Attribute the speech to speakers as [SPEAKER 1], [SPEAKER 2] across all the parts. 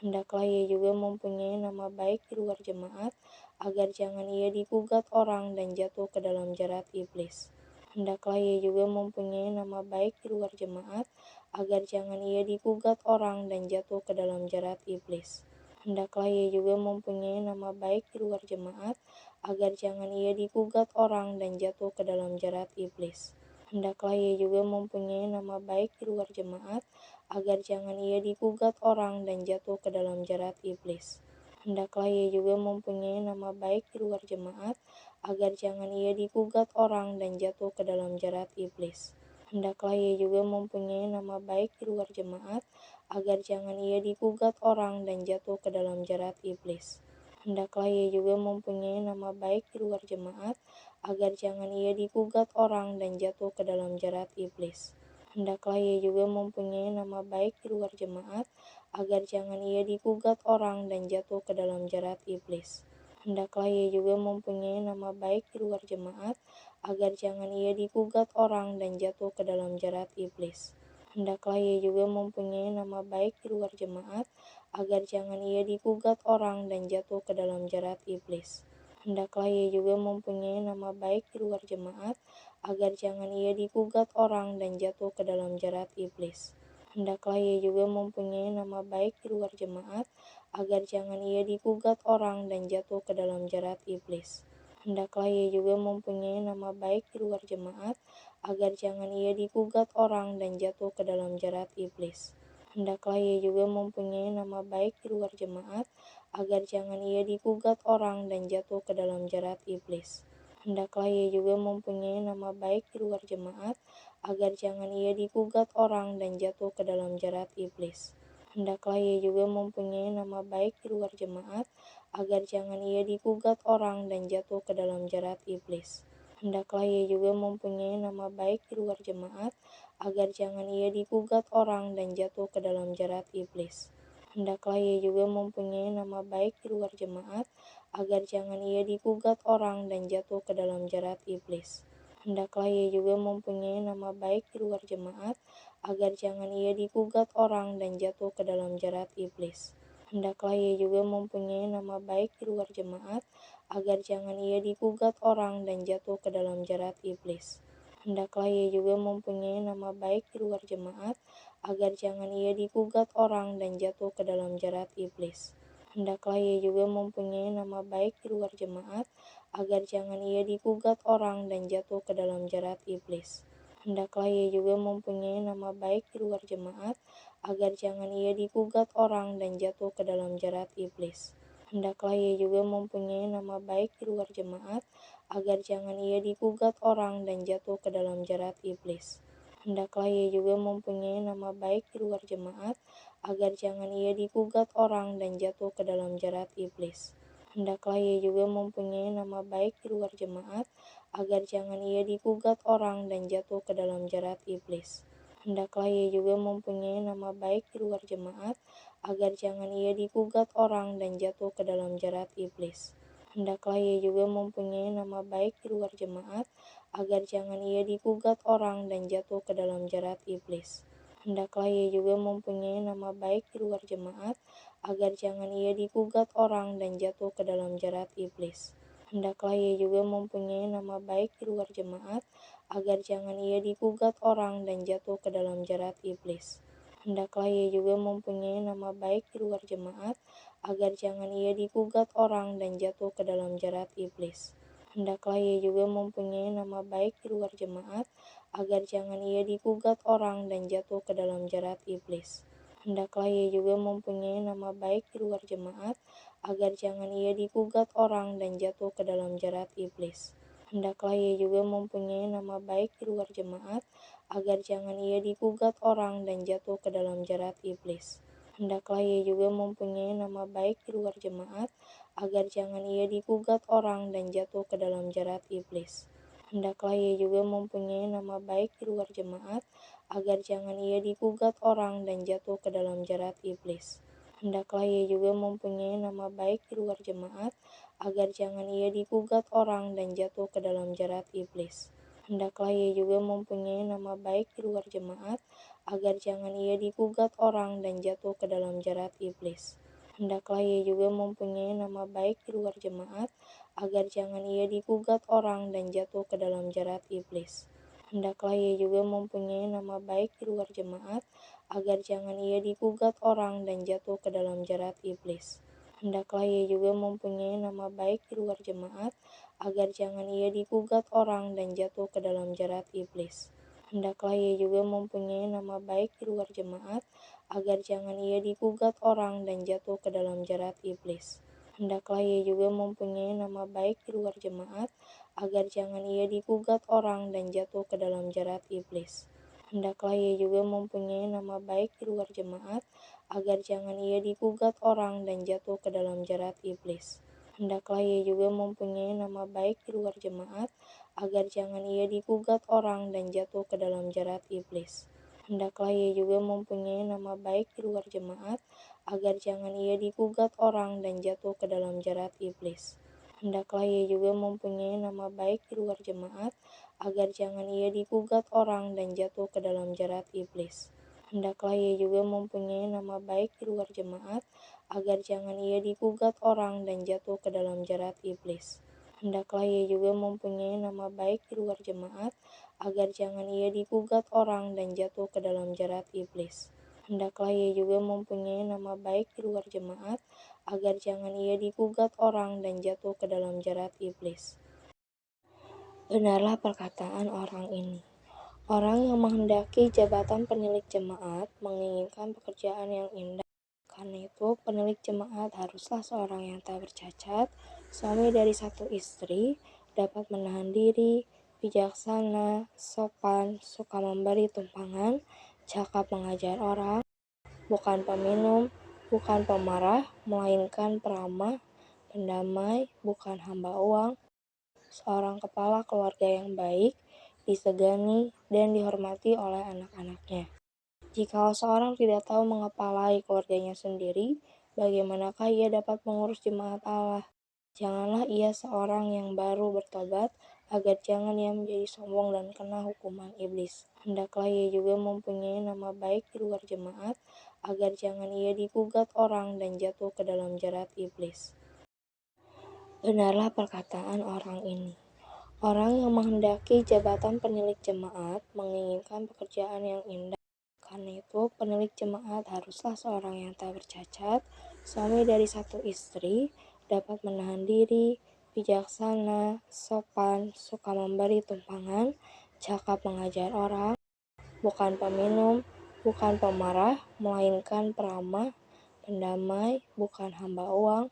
[SPEAKER 1] Hendaklah ia juga mempunyai nama baik di luar jemaat, agar jangan ia digugat orang dan jatuh ke dalam jerat iblis. Hendaklah ia juga mempunyai nama baik di luar jemaat, agar jangan ia digugat orang dan jatuh ke dalam jerat iblis. Hendaklah ia juga mempunyai nama baik di luar jemaat, agar jangan ia digugat orang dan jatuh ke dalam jerat iblis. Hendaklah ia juga mempunyai nama baik di luar jemaat, agar jangan ia digugat orang dan jatuh ke dalam jerat iblis. Hendaklah ia juga mempunyai nama baik di luar jemaat, agar jangan ia digugat orang dan jatuh ke dalam jerat iblis. Hendaklah ia juga mempunyai nama baik di luar jemaat, agar jangan ia digugat orang dan jatuh ke dalam jerat iblis. Hendaklah ia juga mempunyai nama baik di luar jemaat, agar jangan ia digugat orang dan jatuh ke dalam jerat iblis. Hendaklah ia juga mempunyai nama baik di luar jemaat, agar jangan ia digugat orang dan jatuh ke dalam jerat iblis. Hendaklah ia juga mempunyai nama baik di luar jemaat, agar jangan ia digugat orang dan jatuh ke dalam jerat iblis. Hendaklah ia juga mempunyai nama baik di luar jemaat, agar jangan ia digugat orang dan jatuh ke dalam jerat iblis. Hendaklah ia juga mempunyai nama baik di luar jemaat, agar jangan ia digugat orang dan jatuh ke dalam jerat iblis. Hendaklah ia juga mempunyai nama baik di luar jemaat, agar jangan ia digugat orang dan jatuh ke dalam jerat iblis. Hendaklah ia juga mempunyai nama baik di luar jemaat, agar jangan ia digugat orang dan jatuh ke dalam jerat iblis. Hendaklah ia juga mempunyai nama baik di luar jemaat, agar jangan ia digugat orang dan jatuh ke dalam jerat iblis. Hendaklah ia juga mempunyai nama baik di luar jemaat, agar jangan ia digugat orang dan jatuh ke dalam jerat iblis. Hendaklah ia juga mempunyai nama baik di luar jemaat, agar jangan ia digugat orang dan jatuh ke dalam jerat iblis. Hendaklah ia juga mempunyai nama baik di luar jemaat, agar jangan ia digugat orang dan jatuh ke dalam jerat iblis. Hendaklah ia juga mempunyai nama baik di luar jemaat, agar jangan ia digugat orang dan jatuh ke dalam jerat iblis. Hendaklah ia juga mempunyai nama baik di luar jemaat, agar jangan ia digugat orang dan jatuh ke dalam jerat iblis. Hendaklah ia juga mempunyai nama baik di luar jemaat, agar jangan ia digugat orang dan jatuh ke dalam jerat iblis. Hendaklah ia juga mempunyai nama baik di luar jemaat, agar jangan ia digugat orang dan jatuh ke dalam jerat iblis. Hendaklah ia juga mempunyai nama baik di luar jemaat, agar jangan ia digugat orang dan jatuh ke dalam jerat iblis. Hendaklah ia juga mempunyai nama baik di luar jemaat, agar jangan ia digugat orang dan jatuh ke dalam jerat iblis. Hendaklah ia juga mempunyai nama baik di luar jemaat, agar jangan ia digugat orang dan jatuh ke dalam jerat iblis. Hendaklah ia juga mempunyai nama baik di luar jemaat, agar jangan ia digugat orang dan jatuh ke dalam jerat iblis. Hendaklah ia juga mempunyai nama baik di luar jemaat, agar jangan ia digugat orang dan jatuh ke dalam jerat iblis. Hendaklah ia juga mempunyai nama baik di luar jemaat, agar jangan ia digugat orang dan jatuh ke dalam jerat iblis. Hendaklah ia juga mempunyai nama baik di luar jemaat, agar jangan ia digugat orang dan jatuh ke dalam jerat iblis. Hendaklah ia juga mempunyai nama baik di luar jemaat, agar jangan ia digugat orang dan jatuh ke dalam jerat iblis. Hendaklah ia juga mempunyai nama baik di luar jemaat, agar jangan ia digugat orang dan jatuh ke dalam jerat iblis. Hendaklah ia juga mempunyai nama baik di luar jemaat, agar jangan ia digugat orang dan jatuh ke dalam jerat iblis. Hendaklah ia juga mempunyai nama baik di luar jemaat, agar jangan ia digugat orang dan jatuh ke dalam jerat iblis. Hendaklah ia juga mempunyai nama baik di luar jemaat, agar jangan ia digugat orang dan jatuh ke dalam jerat iblis. Hendaklah ia juga mempunyai nama baik di luar jemaat, agar jangan ia digugat orang dan jatuh ke dalam jerat iblis. Hendaklah ia juga mempunyai nama baik di luar jemaat, agar jangan ia digugat orang dan jatuh ke dalam jerat iblis. Hendaklah ia juga mempunyai nama baik di luar jemaat, agar jangan ia digugat orang dan jatuh ke dalam jerat iblis. Hendaklah ia juga mempunyai nama baik di luar jemaat, agar jangan ia digugat orang dan jatuh ke dalam jerat iblis. Hendaklah ia juga mempunyai nama baik di luar jemaat, agar jangan ia digugat orang dan jatuh ke dalam jerat iblis. Hendaklah ia juga mempunyai nama baik di luar jemaat, agar jangan ia digugat orang dan jatuh ke dalam jerat iblis. Hendaklah ia juga mempunyai nama baik di luar jemaat, agar jangan ia digugat orang dan jatuh ke dalam jerat iblis. Hendaklah ia juga mempunyai nama baik di luar jemaat, agar jangan ia digugat orang dan jatuh ke dalam jerat iblis. Hendaklah ia juga mempunyai nama baik di luar jemaat, agar jangan ia digugat orang dan jatuh ke dalam jerat iblis. Hendaklah ia juga mempunyai nama baik di luar jemaat, agar jangan ia digugat orang dan jatuh ke dalam jerat iblis. Hendaklah ia juga mempunyai nama baik di luar jemaat, agar jangan ia digugat orang dan jatuh ke dalam jerat iblis. Hendaklah ia juga mempunyai nama baik di luar jemaat, agar jangan ia digugat orang dan jatuh ke dalam jerat iblis. Hendaklah ia juga mempunyai nama baik di luar jemaat, agar jangan ia digugat orang dan jatuh ke dalam jerat iblis. Hendaklah ia juga mempunyai nama baik di luar jemaat, agar jangan ia digugat orang dan jatuh ke dalam jerat iblis. Hendaklah ia juga mempunyai nama baik di luar jemaat, agar jangan ia digugat orang dan jatuh ke dalam jerat iblis. Hendaklah ia juga mempunyai nama baik di luar jemaat, agar jangan ia digugat orang dan jatuh ke dalam jerat iblis. Hendaklah ia juga mempunyai nama baik di luar jemaat, agar jangan ia digugat orang dan jatuh ke dalam jerat iblis. Benarlah perkataan orang ini. Orang yang menghendaki jabatan penilik jemaat menginginkan pekerjaan yang indah. Karena itu, penilik jemaat haruslah seorang yang tak bercacat, suami dari satu istri, dapat menahan diri, bijaksana, sopan, suka memberi tumpangan, cakap mengajar orang, bukan peminum, bukan pemarah, melainkan peramah, pendamai, bukan hamba uang, seorang kepala keluarga yang baik, disegani dan dihormati oleh anak-anaknya. Jikalau seorang tidak tahu mengepalai keluarganya sendiri, bagaimanakah ia dapat mengurus jemaat Allah? Janganlah ia seorang yang baru bertobat, agar jangan ia menjadi sombong dan kena hukuman iblis. Hendaklah ia juga mempunyai nama baik di luar jemaat, agar jangan ia digugat orang dan jatuh ke dalam jerat iblis. Benarlah perkataan orang ini. Orang yang menghendaki jabatan penilik jemaat menginginkan pekerjaan yang indah. Karena itu, penilik jemaat haruslah seorang yang tak bercacat, suami dari satu istri, dapat menahan diri, bijaksana, sopan, suka memberi tumpangan, cakap mengajar orang, bukan peminum, bukan pemarah, melainkan peramah, pendamai, bukan hamba uang,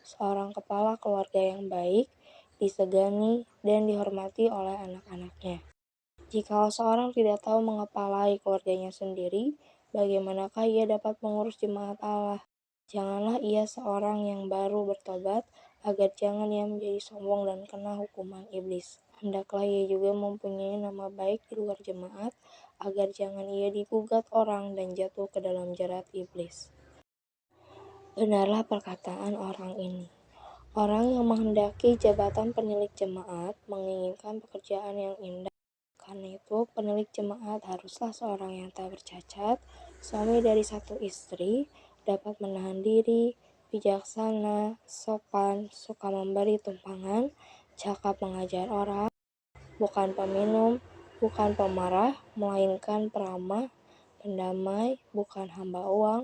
[SPEAKER 1] seorang kepala keluarga yang baik, disegani dan dihormati oleh anak-anaknya. Jikalau seorang tidak tahu mengepalai keluarganya sendiri, bagaimanakah ia dapat mengurus jemaat Allah? Janganlah ia seorang yang baru bertobat, agar jangan ia menjadi sombong dan kena hukuman iblis. Hendaklah ia juga mempunyai nama baik di luar jemaat, agar jangan ia digugat orang dan jatuh ke dalam jerat iblis. Benarlah perkataan orang ini. Orang yang menghendaki jabatan penilik jemaat menginginkan pekerjaan yang indah. Karena itu, penilik jemaat haruslah seorang yang tak bercacat, suami dari satu istri, dapat menahan diri, bijaksana, sopan, suka memberi tumpangan, cakap mengajar orang, bukan peminum, bukan pemarah, melainkan peramah, pendamai, bukan hamba uang,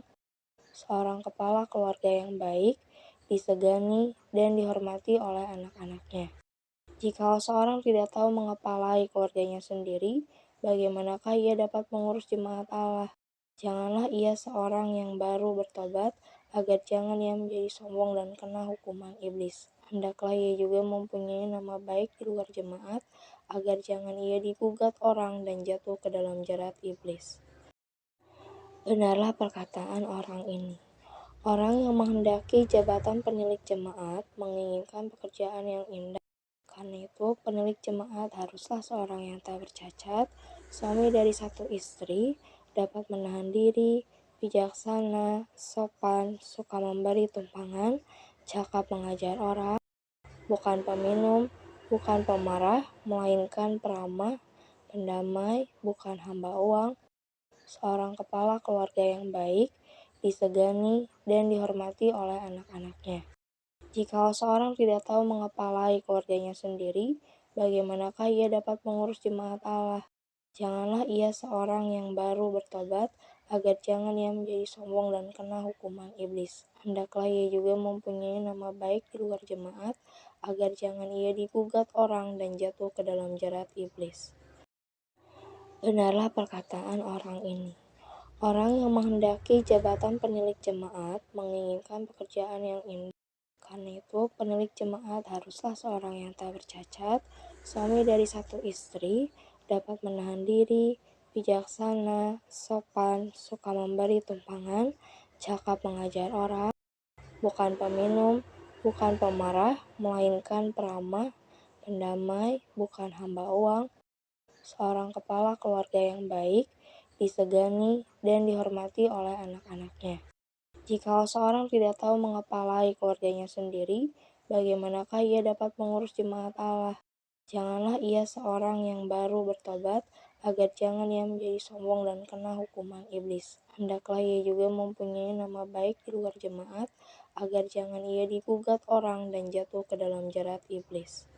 [SPEAKER 1] seorang kepala keluarga yang baik, disegani dan dihormati oleh anak-anaknya. Jikalau seorang tidak tahu mengepalai keluarganya sendiri, bagaimanakah ia dapat mengurus jemaat Allah? Janganlah ia seorang yang baru bertobat, agar jangan ia menjadi sombong dan kena hukuman iblis. Hendaklah ia juga mempunyai nama baik di luar jemaat, agar jangan ia digugat orang dan jatuh ke dalam jerat iblis. Benarlah perkataan orang ini. Orang yang menghendaki jabatan penilik jemaat menginginkan pekerjaan yang indah. Karena itu, penilik jemaat haruslah seorang yang tak bercacat, suami dari satu istri, dapat menahan diri, bijaksana, sopan, suka memberi tumpangan, cakap mengajar orang, bukan peminum, bukan pemarah, melainkan peramah, pendamai, bukan hamba uang, seorang kepala keluarga yang baik, disegani, dan dihormati oleh anak-anaknya. Jikalau seorang tidak tahu mengepalai keluarganya sendiri, bagaimanakah ia dapat mengurus jemaat Allah? Janganlah ia seorang yang baru bertobat, agar jangan ia menjadi sombong dan kena hukuman iblis. Hendaklah ia juga mempunyai nama baik di luar jemaat, agar jangan ia digugat orang dan jatuh ke dalam jerat iblis. Benarlah perkataan orang ini. Orang yang menghendaki jabatan penilik jemaat menginginkan pekerjaan yang indah. Karena itu, penilik jemaat haruslah seorang yang tak bercacat, suami dari satu istri, dapat menahan diri, bijaksana, sopan, suka memberi tumpangan, cakap mengajar orang, bukan peminum, bukan pemarah, melainkan peramah, pendamai, bukan hamba uang, seorang kepala keluarga yang baik, disegani, dan dihormati oleh anak-anaknya. Jikalau seorang tidak tahu mengepalai keluarganya sendiri, bagaimanakah ia dapat mengurus jemaat Allah? Janganlah ia seorang yang baru bertobat, agar jangan ia menjadi sombong dan kena hukuman iblis. Hendaklah ia juga mempunyai nama baik di luar jemaat, agar jangan ia digugat orang dan jatuh ke dalam jerat iblis.